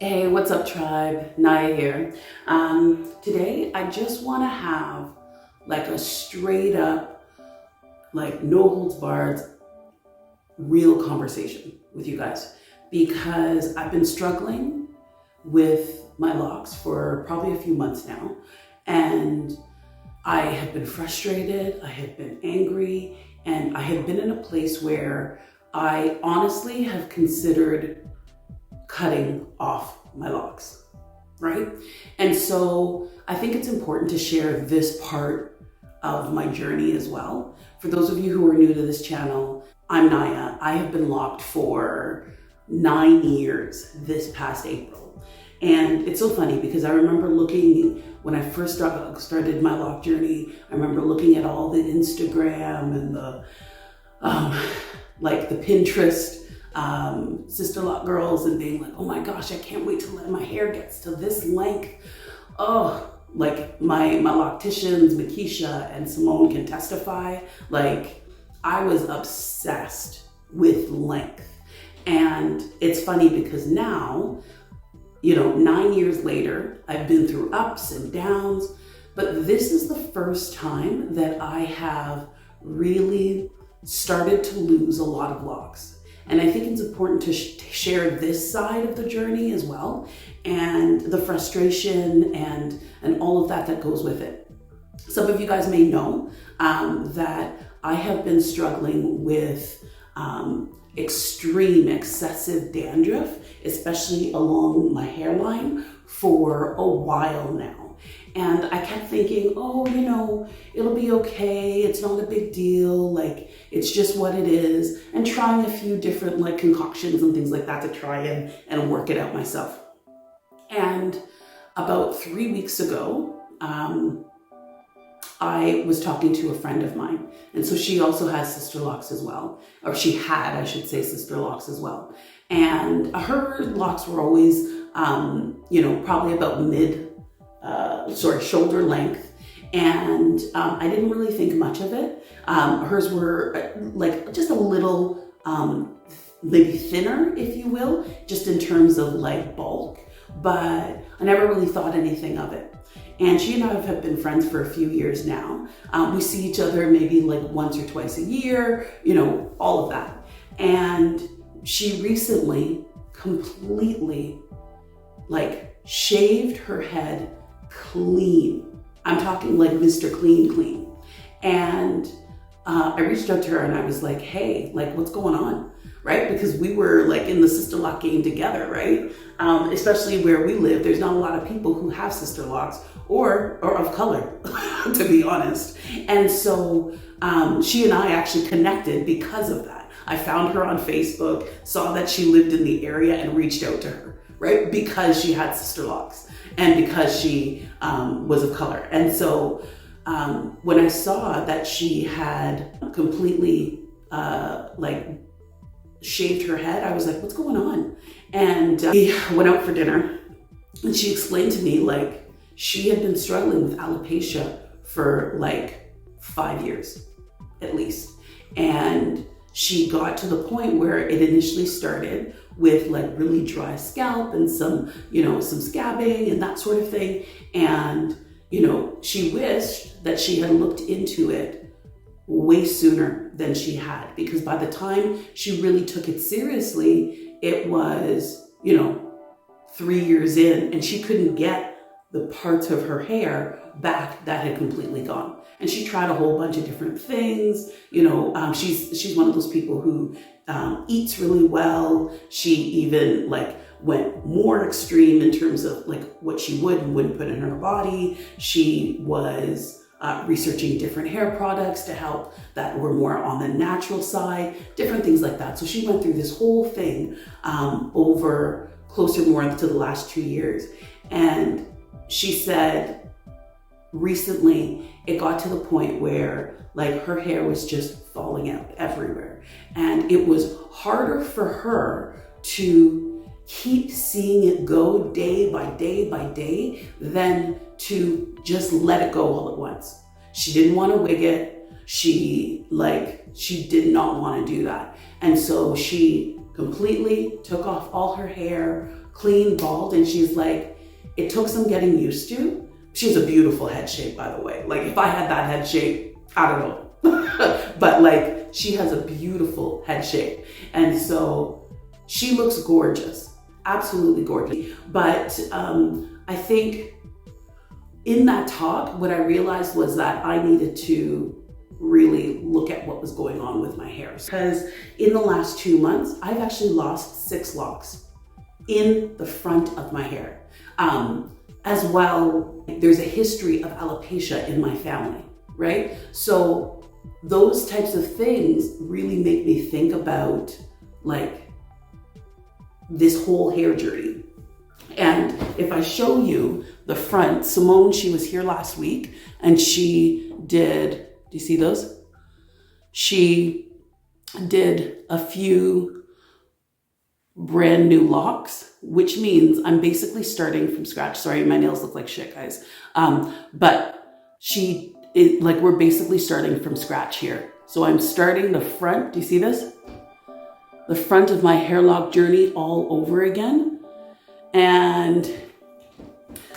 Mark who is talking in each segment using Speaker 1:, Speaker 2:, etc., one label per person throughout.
Speaker 1: Hey, what's up, tribe? Nya here. Today, I just want to have like a straight up, like no holds barred, real conversation with you guys because I've been struggling with my locks for probably a few months now, and I have been frustrated, I have been angry, and I have been in a place where I honestly have considered cutting off my locks, right? And so I think it's important to share this part of my journey as well. For those of you who are new to this channel, I'm Nya. I have been locked for 9 years this past April. And it's so funny because I remember looking, when I first started my lock journey, I remember looking at all the Instagram and the Pinterest Sisterlock girls and being like, oh my gosh, I can't wait till my hair gets to this length. Oh, like my locticians, Makisha and Simone can testify. Like, I was obsessed with length. And it's funny because now, 9 years later, I've been through ups and downs, but this is the first time that I have really started to lose a lot of locks. And I think it's important to share this side of the journey as well, and the frustration and all of that goes with it. Some of you guys may know that I have been struggling with extreme excessive dandruff, especially along my hairline, for a while now. And I kept thinking, it'll be okay. It's not a big deal. Like, it's just what it is. And trying a few different concoctions and things like that to try and work it out myself. And about 3 weeks ago, I was talking to a friend of mine. And so she also has Sisterlocks as well. Or she had, I should say, Sisterlocks as well. And her locks were always, probably about shoulder length. And I didn't really think much of it. Hers were just a little, maybe thinner, if you will, just in terms of bulk, but I never really thought anything of it. And she and I have been friends for a few years now. We see each other maybe once or twice a year, all of that. And she recently completely shaved her head clean. I'm talking Mr. Clean. And I reached out to her and I was like, hey, what's going on? Right? Because we were in the Sisterlock game together, right? Especially where we live, there's not a lot of people who have Sisterlocks or of color, to be honest. And so she and I actually connected because of that. I found her on Facebook, saw that she lived in the area and reached out to her, right? Because she had Sisterlocks and because she was of color. And so when I saw that she had completely shaved her head, I was like, what's going on? And we went out for dinner and she explained to me she had been struggling with alopecia for 5 years at least. And she got to the point where it initially started with really dry scalp and some scabbing and that sort of thing. And, she wished that she had looked into it way sooner than she had, because by the time she really took it seriously, it was, 3 years in, and she couldn't get the parts of her hair back that had completely gone. And she tried a whole bunch of different things. She's one of those people who eats really well. She even went more extreme in terms of what she would and wouldn't put in her body. She was researching different hair products to help that were more on the natural side, different things like that. So she went through this whole thing over closer more to the last 2 years. And she said recently it got to the point where her hair was just falling out everywhere. And it was harder for her to keep seeing it go day by day by day than to just let it go all at once. She didn't want to wig it. She did not want to do that. And so she completely, took off all her hair, clean, bald, and she's like, it took some getting used to. She has a beautiful head shape, by the way. Like if I had that head shape, I don't know. But like she has a beautiful head shape. And so she looks gorgeous, absolutely gorgeous. But I think in that talk, what I realized was that I needed to really look at what was going on with my hair. Because in the last 2 months, I've actually lost 6 locks in the front of my hair. As well, there's a history of alopecia in my family, right? So those types of things really make me think about like this whole hair journey. And if I show you the front, Simone, she was here last week and she did, do you see those? She did a few brand new locks, which means I'm basically starting from scratch. Sorry, my nails look like shit, guys. But we're basically starting from scratch here. So I'm starting the front, do you see this? The front of my Sisterlock journey all over again. And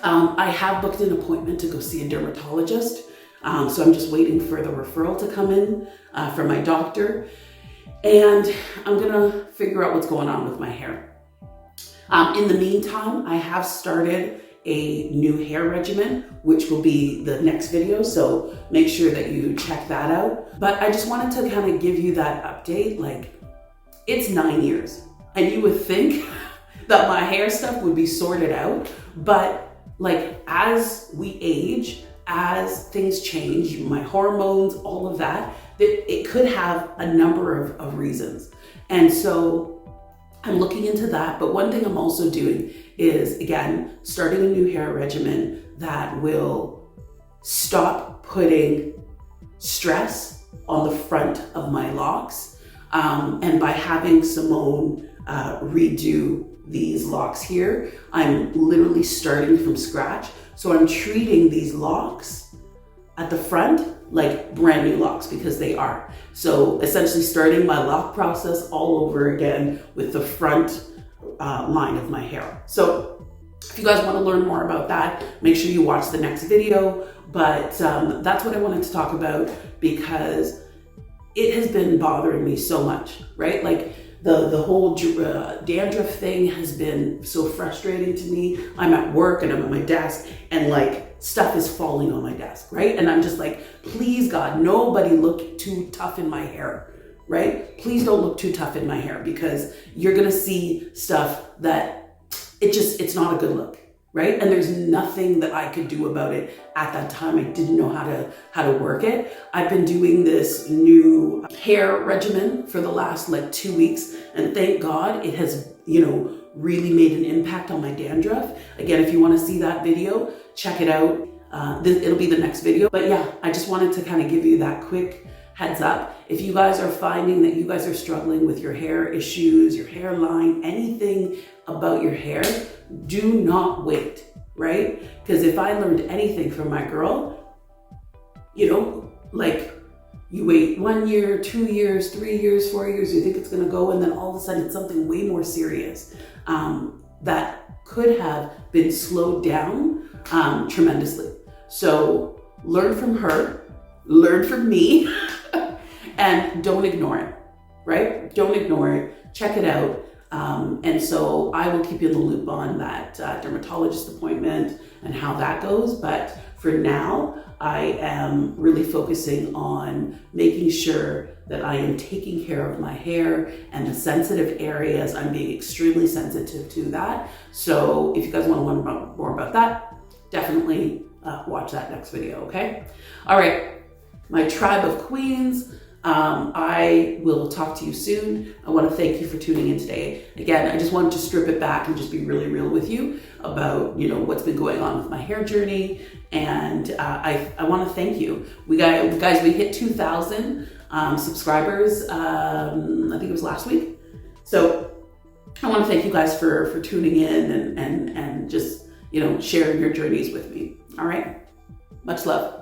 Speaker 1: I have booked an appointment to go see a dermatologist. So I'm just waiting for the referral to come in from my doctor. And I'm gonna figure out what's going on with my hair. In the meantime, I have started a new hair regimen, which will be the next video. So make sure that you check that out. But I just wanted to kind of give you that update. Like, it's 9 years. And you would think that my hair stuff would be sorted out. But like, as we age, as things change, my hormones, all of that, it could have a number of reasons. And so I'm looking into that. But one thing I'm also doing is, again, starting a new hair regimen that will stop putting stress on the front of my locks. And by having Simone redo these locks here, I'm literally starting from scratch. So I'm treating these locks at the front like brand new locks, because they are. So essentially starting my lock process all over again with the front line of my hair. So if you guys want to learn more about that, make sure you watch the next video. But that's what I wanted to talk about, because it has been bothering me so much, right? Like the whole dandruff thing has been so frustrating to me. I'm at work and I'm at my desk and like stuff is falling on my desk, right? And I'm just like, please God, nobody look too tough in my hair, right? Please don't look too tough in my hair, because you're gonna see stuff that it's not a good look, right? And there's nothing that I could do about it at that time. I didn't know how to work it. I've been doing this new hair regimen for the last like 2 weeks, and thank God it has, really made an impact on my dandruff. Again, if you want to see that video, check it out. It'll be the next video. But yeah, I just wanted to kind of give you that quick heads up. If you guys are finding that you guys are struggling with your hair issues, your hairline, anything about your hair, do not wait, right? Because if I learned anything from my girl, like you wait 1 year, 2 years, 3 years, 4 years, you think it's gonna go, and then all of a sudden it's something way more serious that could have been slowed down tremendously. So learn from her, learn from me, and don't ignore it, right? Don't ignore it, check it out. And so I will keep you in the loop on that dermatologist appointment and how that goes. But for now, I am really focusing on making sure that I am taking care of my hair and the sensitive areas. I'm being extremely sensitive to that. So if you guys want to learn more about that, definitely watch that next video, okay? All right, my tribe of queens, I will talk to you soon. I want to thank you for tuning in today. Again, I just wanted to strip it back and just be really real with you about, what's been going on with my hair journey. And I want to thank you. We hit 2,000 subscribers, I think it was last week. So I want to thank you guys for tuning in and just, sharing your journeys with me. All right. Much love.